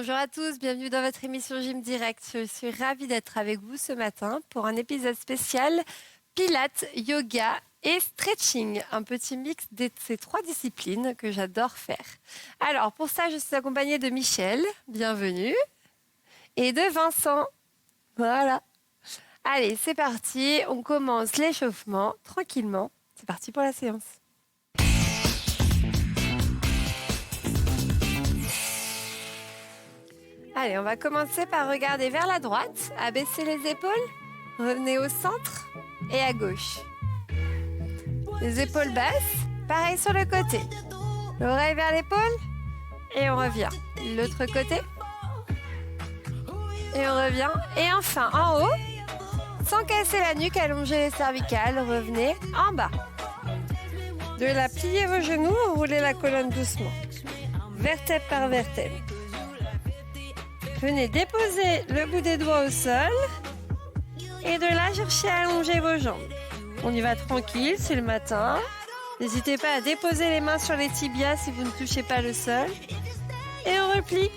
Bonjour à tous, bienvenue dans votre émission Gym Direct. Je suis ravie d'être avec vous ce matin pour un épisode spécial Pilates, Yoga et Stretching. Un petit mix de ces trois disciplines que j'adore faire. Alors pour ça, je suis accompagnée de Michel, bienvenue, et de Vincent. Voilà. Allez, c'est parti, on commence l'échauffement tranquillement. C'est parti pour la séance. Allez, on va commencer par regarder vers la droite, abaisser les épaules, revenez au centre et à gauche. Les épaules basses, pareil sur le côté. L'oreille vers l'épaule et on revient. L'autre côté et on revient. Et enfin, en haut, sans casser la nuque, allongez les cervicales, revenez en bas. De là, pliez vos genoux, roulez la colonne doucement, vertèbre par vertèbre. Venez déposer le bout des doigts au sol et de là, cherchez à allonger vos jambes. On y va tranquille, c'est le matin. N'hésitez pas à déposer les mains sur les tibias si vous ne touchez pas le sol. Et on replie.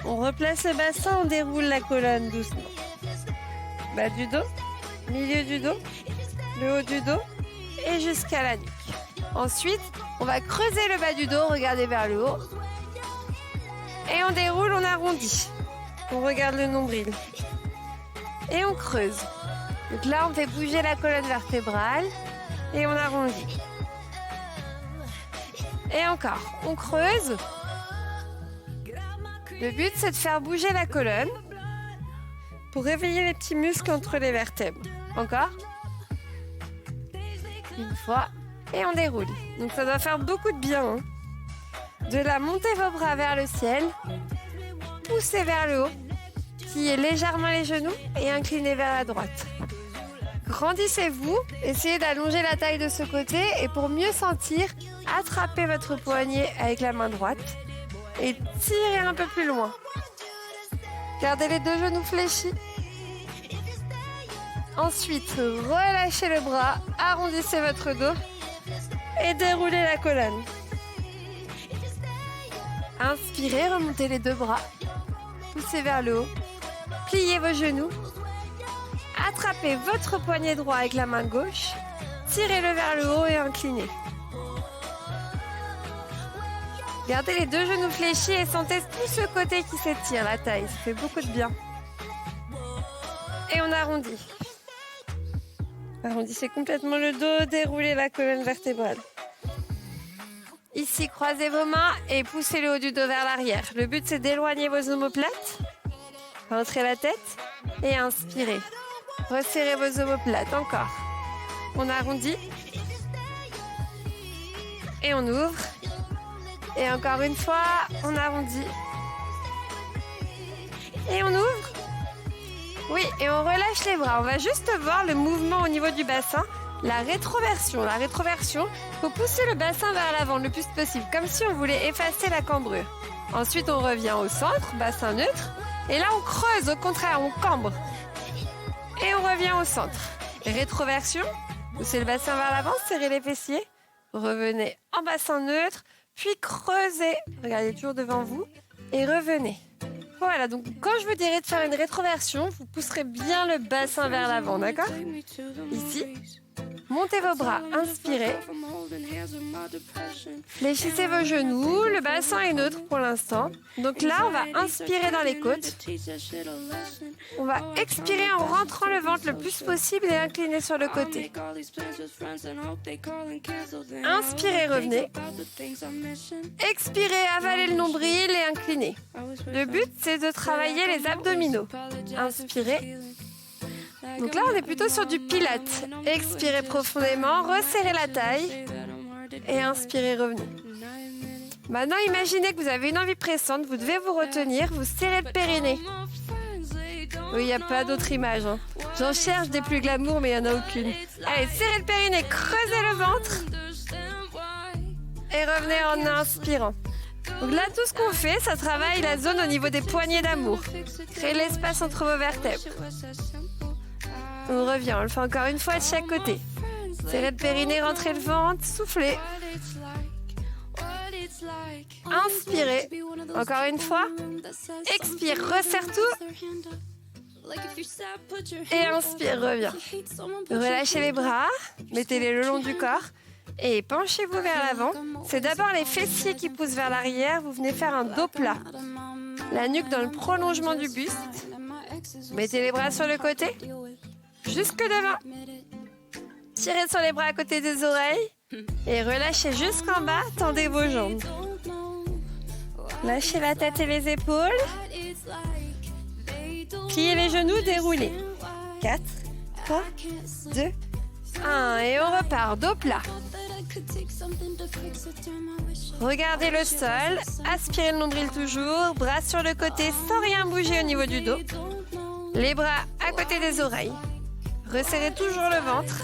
On replace le bassin, on déroule la colonne doucement. Bas du dos, milieu du dos, le haut du dos et jusqu'à la nuque. Ensuite, on va creuser le bas du dos, regardez vers le haut. Et on déroule, on arrondit. On regarde le nombril. Et on creuse. Donc là, on fait bouger la colonne vertébrale et on arrondit. Et encore, on creuse. Le but, c'est de faire bouger la colonne pour réveiller les petits muscles entre les vertèbres. Encore. Une fois. Et on déroule. Donc ça doit faire beaucoup de bien. Hein. De là, montez vos bras vers le ciel. Poussez vers le haut. Pliez légèrement les genoux et inclinez vers la droite. Grandissez-vous. Essayez d'allonger la taille de ce côté. Et pour mieux sentir, attrapez votre poignet avec la main droite. Et tirez un peu plus loin. Gardez les deux genoux fléchis. Ensuite, relâchez le bras. Arrondissez votre dos. Et déroulez la colonne. Inspirez, remontez les deux bras. Poussez vers le haut. Pliez vos genoux. Attrapez votre poignet droit avec la main gauche. Tirez-le vers le haut et inclinez. Gardez les deux genoux fléchis et sentez tout ce côté qui s'étire, la taille. Ça fait beaucoup de bien. Et on arrondit. Arrondissez complètement le dos, déroulez la colonne vertébrale. Ici, croisez vos mains et poussez le haut du dos vers l'arrière. Le but, c'est d'éloigner vos omoplates. Rentrez la tête et inspirez. Resserrez vos omoplates. Encore. On arrondit. Et on ouvre. Et encore une fois, on arrondit. Et on ouvre. Oui, et on relâche les bras. On va juste voir le mouvement au niveau du bassin. La rétroversion. La rétroversion, il faut pousser le bassin vers l'avant le plus possible, comme si on voulait effacer la cambrure. Ensuite, on revient au centre, bassin neutre. Et là, on creuse, au contraire, on cambre. Et on revient au centre. Rétroversion, poussez le bassin vers l'avant, serrez les fessiers. Revenez en bassin neutre, puis creusez. Regardez toujours devant vous et revenez. Voilà, donc quand je vous dirai de faire une rétroversion, vous pousserez bien le bassin vers l'avant, d'accord ? Ici. Montez vos bras, inspirez. Fléchissez vos genoux, le bassin est neutre pour l'instant. Donc là, on va inspirer dans les côtes. On va expirer en rentrant le ventre le plus possible et incliner sur le côté. Inspirez, revenez. Expirez, avalez le nombril et inclinez. Le but, c'est de travailler les abdominaux. Inspirez. Donc là, on est plutôt sur du pilates. Expirez profondément, resserrez la taille et inspirez, revenez. Maintenant, imaginez que vous avez une envie pressante, vous devez vous retenir, vous serrez le périnée. Oui, il n'y a pas d'autre image. Hein. J'en cherche des plus glamour, mais il n'y en a aucune. Allez, serrez le périnée, creusez le ventre et revenez en inspirant. Donc là, tout ce qu'on fait, ça travaille la zone au niveau des poignées d'amour. Créez l'espace entre vos vertèbres. On revient, on le fait encore une fois de chaque côté. Serrez le périnée, rentrez le ventre, soufflez. Inspirez. Encore une fois. Expire, resserre tout. Et inspire, reviens. Relâchez les bras. Mettez-les le long du corps. Et penchez-vous vers l'avant. C'est d'abord les fessiers qui poussent vers l'arrière. Vous venez faire un dos plat. La nuque dans le prolongement du buste. Mettez les bras sur le côté. Jusque devant. Tirez sur les bras à côté des oreilles. Et relâchez jusqu'en bas. Tendez vos jambes. Lâchez la tête et les épaules. Pliez les genoux, déroulez. 4, 3, 2, 1. Et on repart, dos plat. Regardez le sol. Aspirez le nombril toujours. Bras sur le côté sans rien bouger au niveau du dos. Les bras à côté des oreilles. Resserrez toujours le ventre.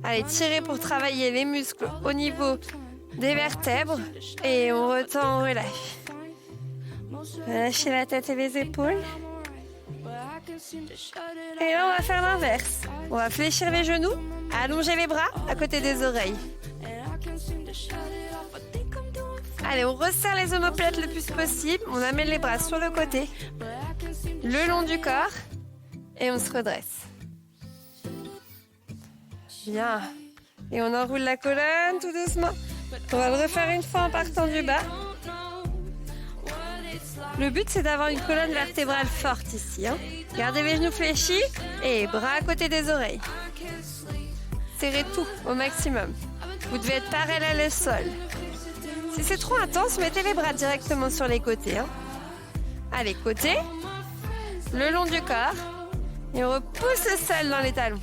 Allez, tirez pour travailler les muscles au niveau des vertèbres. Et on retend, on relâche. Relâchez la tête et les épaules. Et là, on va faire l'inverse. On va fléchir les genoux, allonger les bras à côté des oreilles. Allez, on resserre les omoplates le plus possible. On amène les bras sur le côté, le long du corps, et on se redresse. Bien. Et on enroule la colonne tout doucement. On va le refaire une fois en partant du bas. Le but, c'est d'avoir une colonne vertébrale forte ici. Gardez les genoux fléchis et bras à côté des oreilles. Serrez tout au maximum. Vous devez être parallèle au sol. Si c'est trop intense, mettez les bras directement sur les côtés. Allez, côté, le long du corps. Et on repousse le sol dans les talons.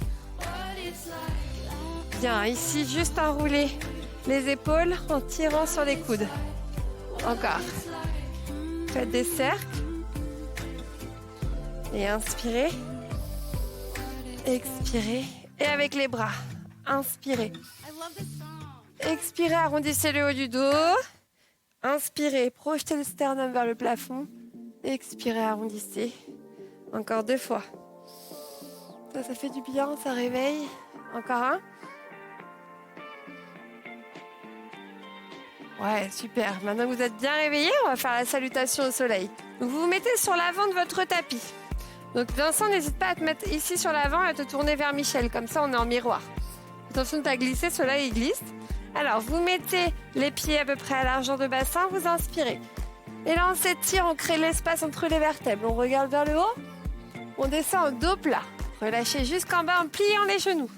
Bien, ici, juste enrouler les épaules en tirant sur les coudes. Encore. Faites des cercles. Et inspirez. Expirez. Et avec les bras. Inspirez. Expirez, arrondissez le haut du dos. Inspirez, projetez le sternum vers le plafond. Expirez, arrondissez. Encore 2 fois. Ça fait du bien, ça réveille. Encore un. Ouais, super. Maintenant que vous êtes bien réveillés, on va faire la salutation au soleil. Donc, vous vous mettez sur l'avant de votre tapis. Donc, Vincent, n'hésite pas à te mettre ici sur l'avant et à te tourner vers Michel. Comme ça, on est en miroir. Attention de pas glisser, cela il glisse. Alors, vous mettez les pieds à peu près à l'argent de bassin, vous inspirez. Et là, on s'étire, on crée l'espace entre les vertèbres. On regarde vers le haut, on descend en dos plat. Relâchez jusqu'en bas en pliant les genoux.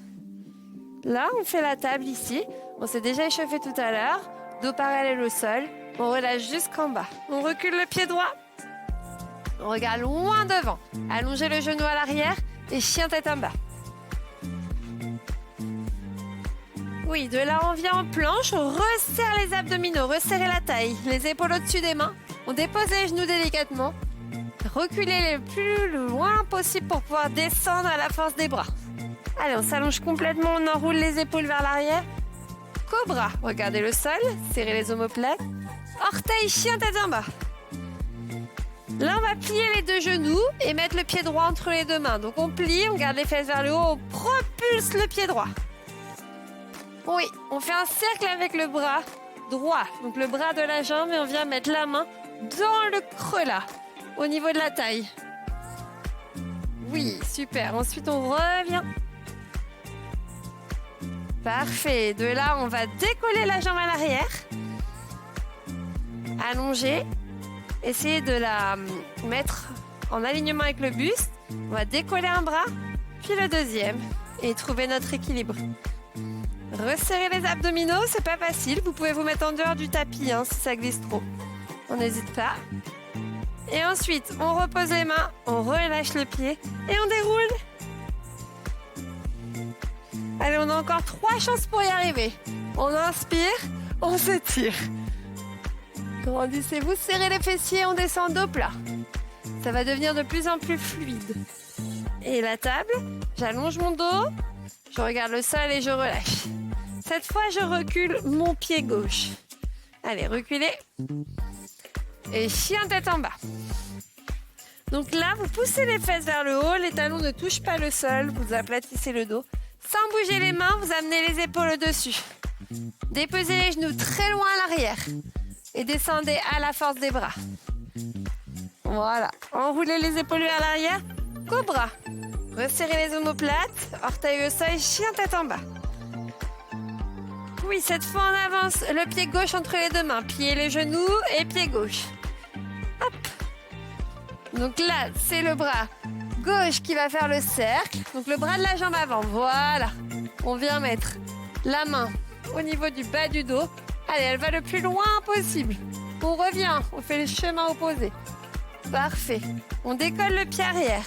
Là, on fait la table ici. On s'est déjà échauffé tout à l'heure. Dos parallèle au sol. On relâche jusqu'en bas. On recule le pied droit. On regarde loin devant. Allongez le genou à l'arrière et chien tête en bas. Oui, de là, on vient en planche. On resserre les abdominaux. Resserrez la taille. Les épaules au-dessus des mains. On dépose les genoux délicatement. Reculez le plus loin possible pour pouvoir descendre à la force des bras. Allez, on s'allonge complètement. On enroule les épaules vers l'arrière. Cobra, regardez le sol, serrez les omoplates. Orteil, chien tête en bas. Là, on va plier les 2 genoux et mettre le pied droit entre les 2 mains. Donc, on plie, on garde les fesses vers le haut, on propulse le pied droit. Oui, on fait un cercle avec le bras droit, donc le bras de la jambe, et on vient mettre la main dans le creux là, au niveau de la taille. Oui, super. Ensuite, on revient. Parfait. De là, on va décoller la jambe à l'arrière. Allonger. Essayez de la mettre en alignement avec le buste. On va décoller un bras, puis le deuxième. Et trouver notre équilibre. Resserrez les abdominaux, c'est pas facile. Vous pouvez vous mettre en dehors du tapis si ça glisse trop. On n'hésite pas. Et ensuite, on repose les mains, on relâche le pied et on déroule. Allez, on a encore 3 chances pour y arriver. On inspire, on s'étire. Grandissez-vous, serrez les fessiers, on descend dos plat. Ça va devenir de plus en plus fluide. Et la table, j'allonge mon dos, je regarde le sol et je relâche. Cette fois, je recule mon pied gauche. Allez, reculez. Et chien tête en bas. Donc là, vous poussez les fesses vers le haut, les talons ne touchent pas le sol, vous aplatissez le dos. Sans bouger les mains, vous amenez les épaules au-dessus. Déposez les genoux très loin à l'arrière et descendez à la force des bras. Voilà. Enroulez les épaules vers l'arrière. Cobra. Resserrez les omoplates. Orteils au sol, chien tête en bas. Oui, cette fois on avance. Le pied gauche entre les deux mains. Pied le genou et pied gauche. Hop. Donc là, c'est le bras gauche qui va faire le cercle. Donc le bras de la jambe avant. Voilà. On vient mettre la main au niveau du bas du dos. Allez, elle va le plus loin possible. On revient. On fait le chemin opposé. Parfait. On décolle le pied arrière.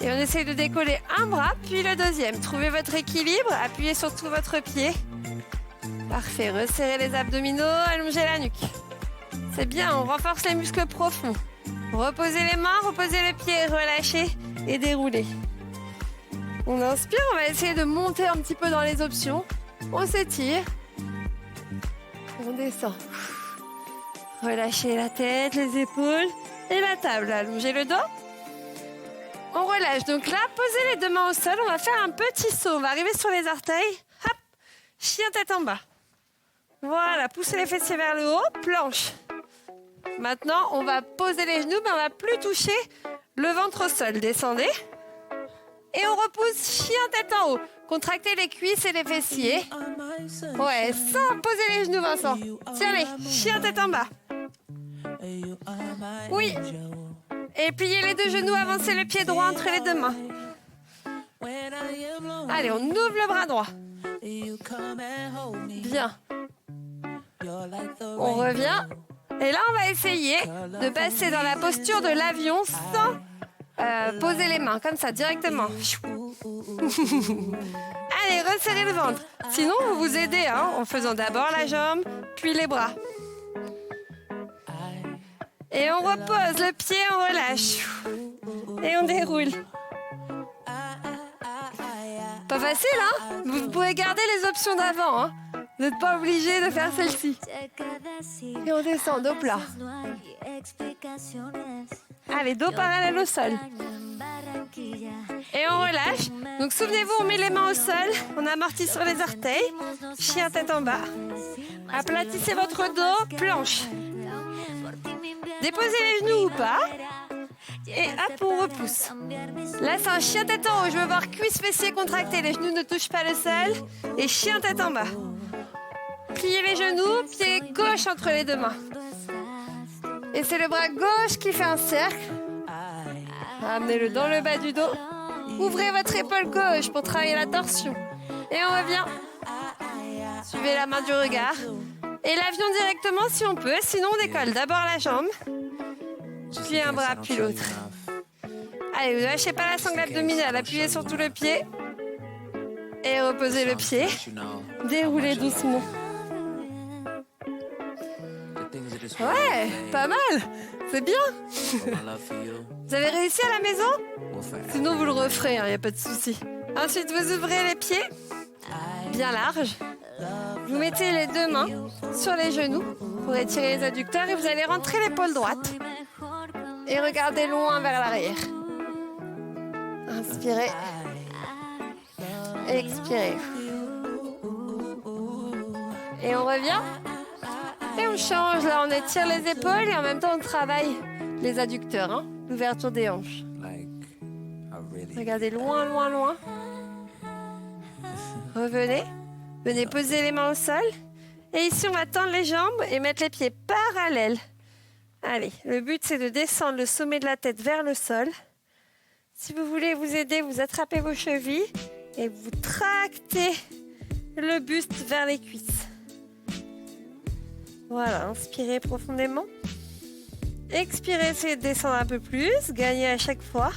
Et on essaye de décoller un bras, puis le deuxième. Trouvez votre équilibre, appuyez sur tout votre pied. Parfait, resserrez les abdominaux, allongez la nuque. C'est bien, on renforce les muscles profonds. Reposez les mains, reposez le pied, relâchez et déroulez. On inspire, on va essayer de monter un petit peu dans les options. On s'étire. On descend. Relâchez la tête, les épaules et la table. Allongez le dos. On relâche. Donc là, posez les deux mains au sol. On va faire un petit saut. On va arriver sur les orteils. Hop. Chien tête en bas. Voilà. Poussez les fessiers vers le haut. Planche. Maintenant, on va poser les genoux, mais on ne va plus toucher le ventre au sol. Descendez. Et on repousse chien tête en haut. Contractez les cuisses et les fessiers. Ouais, sans poser les genoux, Vincent. Tiens-les. Chien tête en bas. Oui. Et pliez les deux genoux, avancez le pied droit entre les deux mains. Allez, on ouvre le bras droit. Bien. On revient. Et là, on va essayer de passer dans la posture de l'avion sans poser les mains, comme ça, directement. Allez, resserrez le ventre. Sinon, vous vous aidez en faisant d'abord la jambe, puis les bras. Et on repose le pied, on relâche. Et on déroule. Pas facile, hein? Vous pouvez garder les options d'avant, hein? Vous n'êtes pas obligé de faire celle-ci. Et on descend, dos plat. Allez, dos parallèle au sol. Et on relâche. Donc souvenez-vous, on met les mains au sol, on amortit sur les orteils, chien tête en bas. Aplatissez votre dos, planche. Déposez les genoux ou pas. Et hop, on repousse. Là, c'est un chien tête en haut. Je veux voir cuisses, fessiers contractés. Les genoux ne touchent pas le sol. Et chien tête en bas. Pliez les genoux, pied gauche entre les deux mains. Et c'est le bras gauche qui fait un cercle. Amenez-le dans le bas du dos. Ouvrez votre épaule gauche pour travailler la torsion. Et on revient. Suivez la main du regard. Et l'avion directement si on peut. Sinon, on décolle d'abord la jambe. Puis un bras, puis l'autre. Allez, ne lâchez pas la sangle abdominale. Appuyez sur tout le pied. Et reposez le pied. Déroulez doucement. Ouais, pas mal. C'est bien. Vous avez réussi à la maison? Sinon, vous le referez, il n'y a pas de souci. Ensuite, vous ouvrez les pieds, bien larges. Vous mettez les deux mains sur les genoux pour étirer les adducteurs et vous allez rentrer l'épaule droite. Et regardez loin vers l'arrière. Inspirez. Expirez. Et on revient. Et on change. Là, on étire les épaules et en même temps, on travaille les adducteurs. L'ouverture des hanches. Regardez loin, loin, loin. Revenez. Venez poser les mains au sol. Et ici, on va tendre les jambes et mettre les pieds parallèles. Allez, le but, c'est de descendre le sommet de la tête vers le sol. Si vous voulez vous aider, vous attrapez vos chevilles et vous tractez le buste vers les cuisses. Voilà, inspirez profondément. Expirez, essayez de descendre un peu plus. Gagnez à chaque fois.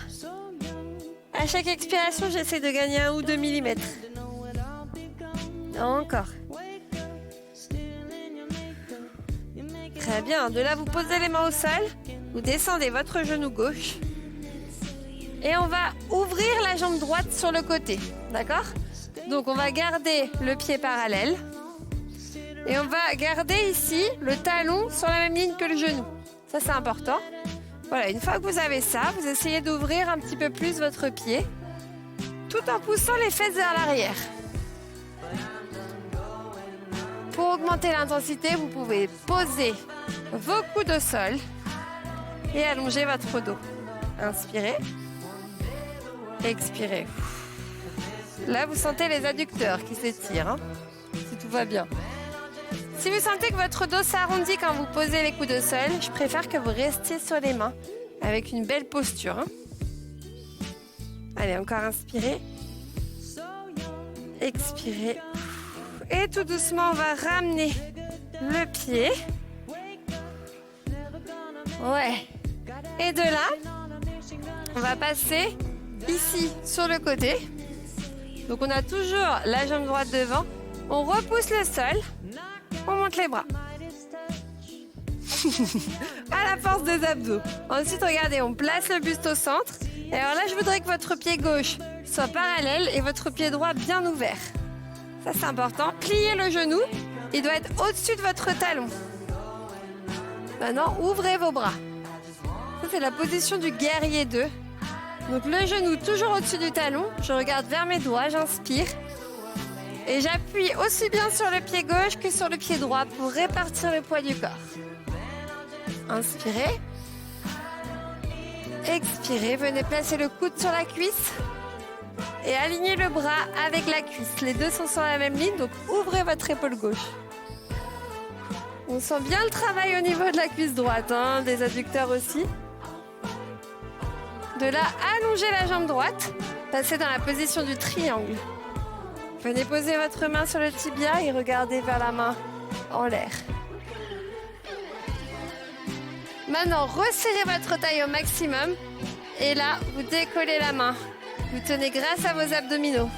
À chaque expiration, j'essaie de gagner 1 ou 2 mm. Encore. Très bien. De là, vous posez les mains au sol. Vous descendez votre genou gauche. Et on va ouvrir la jambe droite sur le côté. D'accord? Donc, on va garder le pied parallèle. Et on va garder ici le talon sur la même ligne que le genou. Ça, c'est important. Voilà, une fois que vous avez ça, vous essayez d'ouvrir un petit peu plus votre pied tout en poussant les fesses vers l'arrière. sentez l'intensité, vous pouvez poser vos coudes au sol et allonger votre dos. Inspirez. Expirez. Là, vous sentez les adducteurs qui s'étirent, hein, si tout va bien. Si vous sentez que votre dos s'arrondit quand vous posez les coudes au sol, je préfère que vous restiez sur les mains avec une belle posture. Hein. Allez, encore inspirez. Expirez. Et tout doucement, on va ramener le pied. Ouais. Et de là, on va passer ici sur le côté. Donc on a toujours la jambe droite devant. On repousse le sol. On monte les bras. À la force des abdos. Ensuite, regardez, on place le buste au centre. Et alors là, je voudrais que votre pied gauche soit parallèle et votre pied droit bien ouvert. Ça, c'est important. Pliez le genou. Il doit être au-dessus de votre talon. Maintenant, ouvrez vos bras. Ça, c'est la position du guerrier 2. Donc, le genou toujours au-dessus du talon. Je regarde vers mes doigts, j'inspire. Et j'appuie aussi bien sur le pied gauche que sur le pied droit pour répartir le poids du corps. Inspirez. Expirez. Venez placer le coude sur la cuisse. Et alignez le bras avec la cuisse. Les deux sont sur la même ligne, donc ouvrez votre épaule gauche. On sent bien le travail au niveau de la cuisse droite, hein, des adducteurs aussi. De là, allongez la jambe droite. Passez dans la position du triangle. Venez poser votre main sur le tibia et regardez vers la main en l'air. Maintenant, resserrez votre taille au maximum. Et là, vous décollez la main. Vous tenez grâce à vos abdominaux.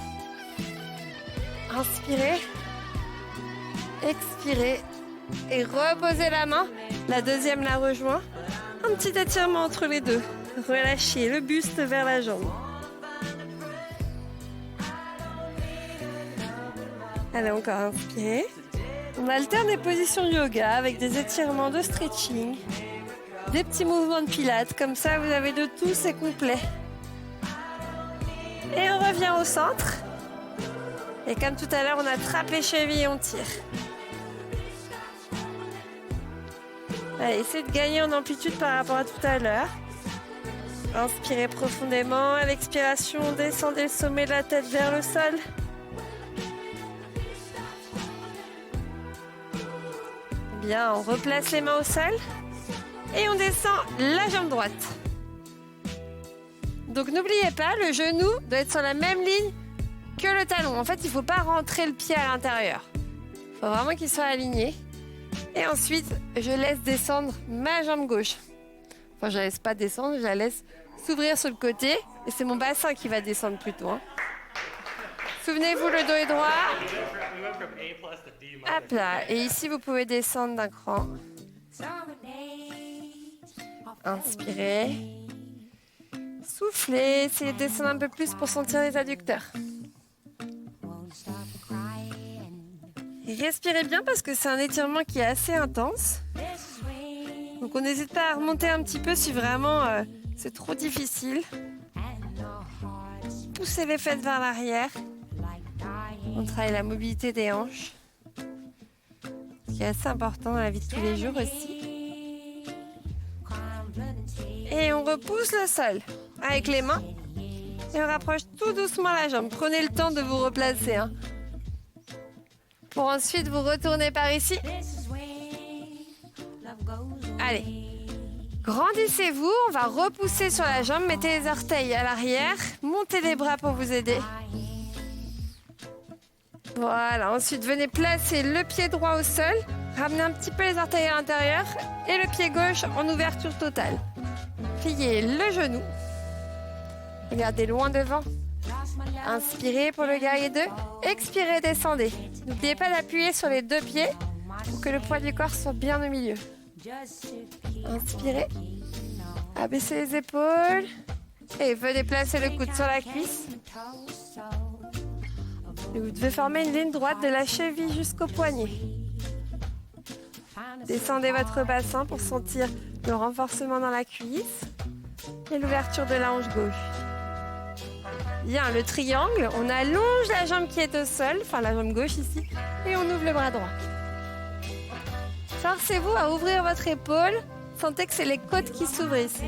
Inspirez. Expirez. Et reposez la main. La deuxième la rejoint. Un petit étirement entre les deux. Relâchez le buste vers la jambe. Allez, encore inspirez. On alterne les positions de yoga avec des étirements de stretching. Des petits mouvements de pilates. Comme ça, vous avez de tout, c'est complet. Et on revient au centre. Et comme tout à l'heure, on attrape les chevilles et on tire. Allez, essayez de gagner en amplitude par rapport à tout à l'heure. Inspirez profondément. À l'expiration, descendez le sommet de la tête vers le sol. Bien, on replace les mains au sol. Et on descend la jambe droite. Donc n'oubliez pas, le genou doit être sur la même ligne que le talon. En fait, il ne faut pas rentrer le pied à l'intérieur. Il faut vraiment qu'il soit aligné. Et ensuite, je laisse descendre ma jambe gauche. Enfin, je ne la laisse pas descendre, je la laisse s'ouvrir sur le côté. Et c'est mon bassin qui va descendre plutôt. Hein. Souvenez-vous, le dos est droit. Hop là. Et ici, vous pouvez descendre d'un cran. Inspirez. Soufflez. Essayez de descendre un peu plus pour sentir les adducteurs. Et respirez bien parce que c'est un étirement qui est assez intense. Donc on n'hésite pas à remonter un petit peu si vraiment c'est trop difficile. Poussez les fesses vers l'arrière. On travaille la mobilité des hanches. Ce qui est assez important dans la vie de tous les jours aussi. Et on repousse le sol avec les mains. Et on rapproche tout doucement la jambe. Prenez le temps de vous replacer. Hein. Pour ensuite vous retourner par ici. Allez. Grandissez-vous. On va repousser sur la jambe. Mettez les orteils à l'arrière. Montez les bras pour vous aider. Voilà. Ensuite, venez placer le pied droit au sol. Ramenez un petit peu les orteils à l'intérieur. Et le pied gauche en ouverture totale. Pliez le genou. Regardez loin devant. Inspirez pour le guerrier 2. Expirez, descendez. N'oubliez pas d'appuyer sur les deux pieds pour que le poids du corps soit bien au milieu. Inspirez. Abaissez les épaules. Et venez placer le coude sur la cuisse. Et vous devez former une ligne droite de la cheville jusqu'au poignet. Descendez votre bassin pour sentir le renforcement dans la cuisse et l'ouverture de la hanche gauche. Bien, le triangle, on allonge la jambe qui est au sol, enfin la jambe gauche ici, et on ouvre le bras droit. Forcez-vous à ouvrir votre épaule. Sentez que c'est les côtes qui s'ouvrent ici.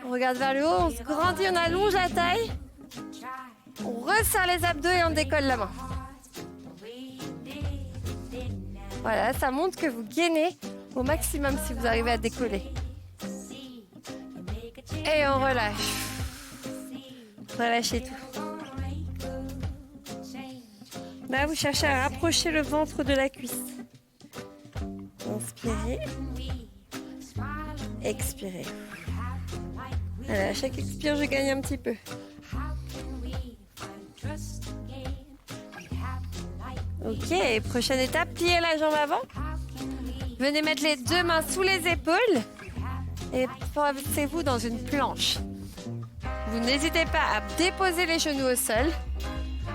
On regarde vers le haut, on se grandit, on allonge la taille. On resserre les abdos et on décolle la main. Voilà, ça montre que vous gainez au maximum si vous arrivez à décoller. Et on relâche. Relâchez tout. Là, vous cherchez à rapprocher le ventre de la cuisse. Inspirez. Expirez. Allez, à chaque expire, je gagne un petit peu. Ok, prochaine étape, pliez la jambe avant. Venez mettre les deux mains sous les épaules et placez-vous dans une planche. Vous n'hésitez pas à déposer les genoux au sol.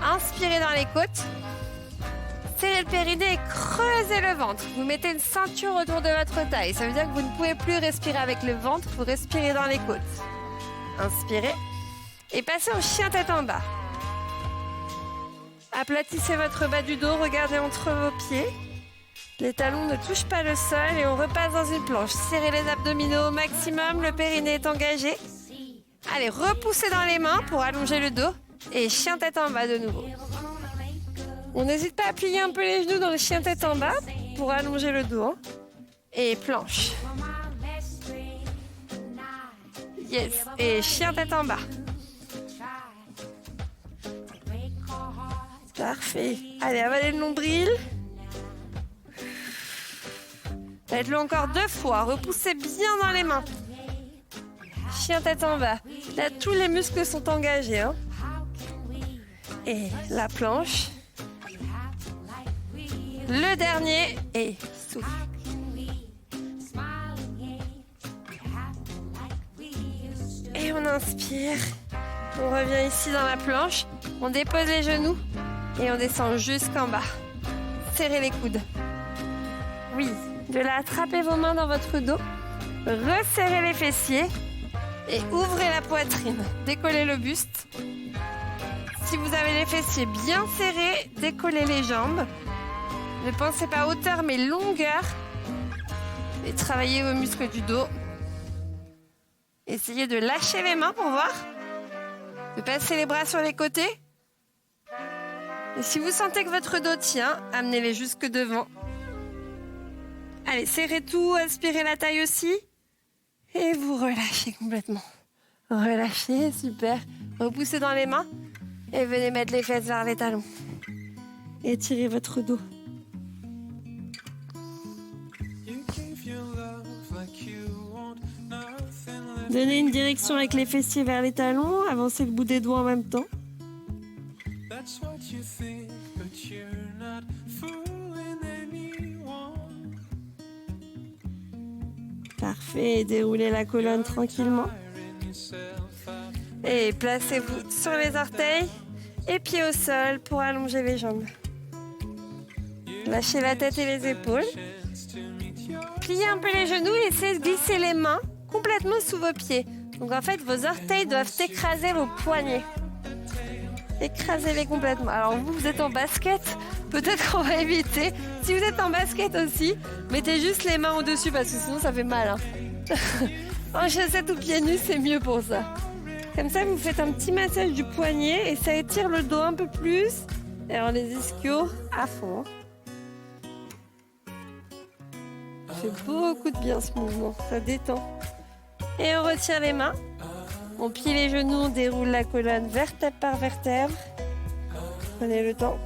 Inspirez dans les côtes. Serrez le périnée et creusez le ventre. Vous mettez une ceinture autour de votre taille. Ça veut dire que vous ne pouvez plus respirer avec le ventre, vous respirez dans les côtes. Inspirez et passez en chien tête en bas. Aplatissez votre bas du dos, regardez entre vos pieds. Les talons ne touchent pas le sol et on repasse dans une planche. Serrez les abdominaux au maximum, le périnée est engagé. Allez, repoussez dans les mains pour allonger le dos et chien tête en bas de nouveau. On n'hésite pas à plier un peu les genoux dans le chien tête en bas pour allonger le dos. Et planche. Yes, et chien tête en bas. Parfait. Allez, avalez le nombril. Faites-le encore 2 fois. Repoussez bien dans les mains. Chien tête en bas. Là, tous les muscles sont engagés. Hein. Et la planche. Le dernier. Et souffle. Et on inspire. On revient ici dans la planche. On dépose les genoux. Et on descend jusqu'en bas. Serrez les coudes. Oui. De là, attrapez vos mains dans votre dos. Resserrez les fessiers. Et ouvrez la poitrine. Décollez le buste. Si vous avez les fessiers bien serrés, décollez les jambes. Ne pensez pas hauteur mais longueur. Et travaillez vos muscles du dos. Essayez de lâcher les mains pour voir. De passer les bras sur les côtés. Et si vous sentez que votre dos tient, amenez-les jusque devant. Allez, serrez tout, aspirez la taille aussi. Et vous relâchez complètement. Relâchez, super. Repoussez dans les mains. Et venez mettre les fesses vers les talons. Étirez votre dos. Donnez une direction avec les fessiers vers les talons. Avancez le bout des doigts en même temps. Parfait, déroulez la colonne tranquillement. Et placez-vous sur les orteils et pieds au sol pour allonger les jambes. Lâchez la tête et les épaules. Pliez un peu les genoux et essayez de glisser les mains complètement sous vos pieds. Donc en fait, vos orteils doivent écraser vos poignets. Écrasez-les complètement. Alors vous êtes en basket, peut-être qu'on va éviter. Si vous êtes en basket aussi, mettez juste les mains au-dessus parce que sinon ça fait mal. Hein. En chaussettes ou pieds nus, c'est mieux pour ça. Comme ça, vous faites un petit massage du poignet et ça étire le dos un peu plus. Et alors les ischios à fond. Ça fait beaucoup de bien ce mouvement, ça détend. Et on retire les mains. On plie les genoux, on déroule la colonne vertèbre par vertèbre. Prenez le temps.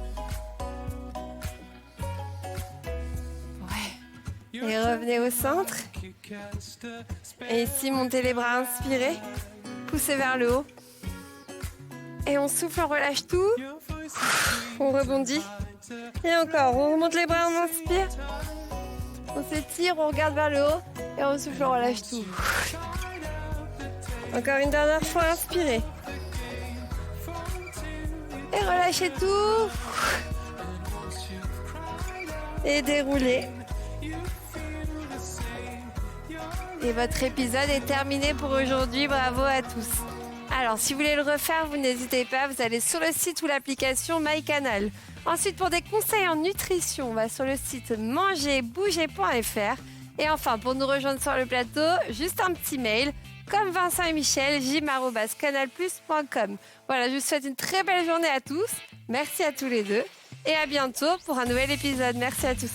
Ouais. Et revenez au centre. Et ici, montez les bras, inspirez. Poussez vers le haut. Et on souffle, on relâche tout. On rebondit. Et encore, on remonte les bras, on inspire. On s'étire, on regarde vers le haut. Et on souffle, on relâche tout. Encore une dernière fois, inspirez. Et relâchez tout. Et déroulez. Et votre épisode est terminé pour aujourd'hui. Bravo à tous. Alors, si vous voulez le refaire, vous n'hésitez pas. Vous allez sur le site ou l'application MyCanal. Ensuite, pour des conseils en nutrition, on va sur le site mangerbouger.fr. Et enfin, pour nous rejoindre sur le plateau, juste un petit mail, comme Vincent et Michel, jim@canalplus.com. Voilà, je vous souhaite une très belle journée à tous. Merci à tous les deux. Et à bientôt pour un nouvel épisode. Merci à tous.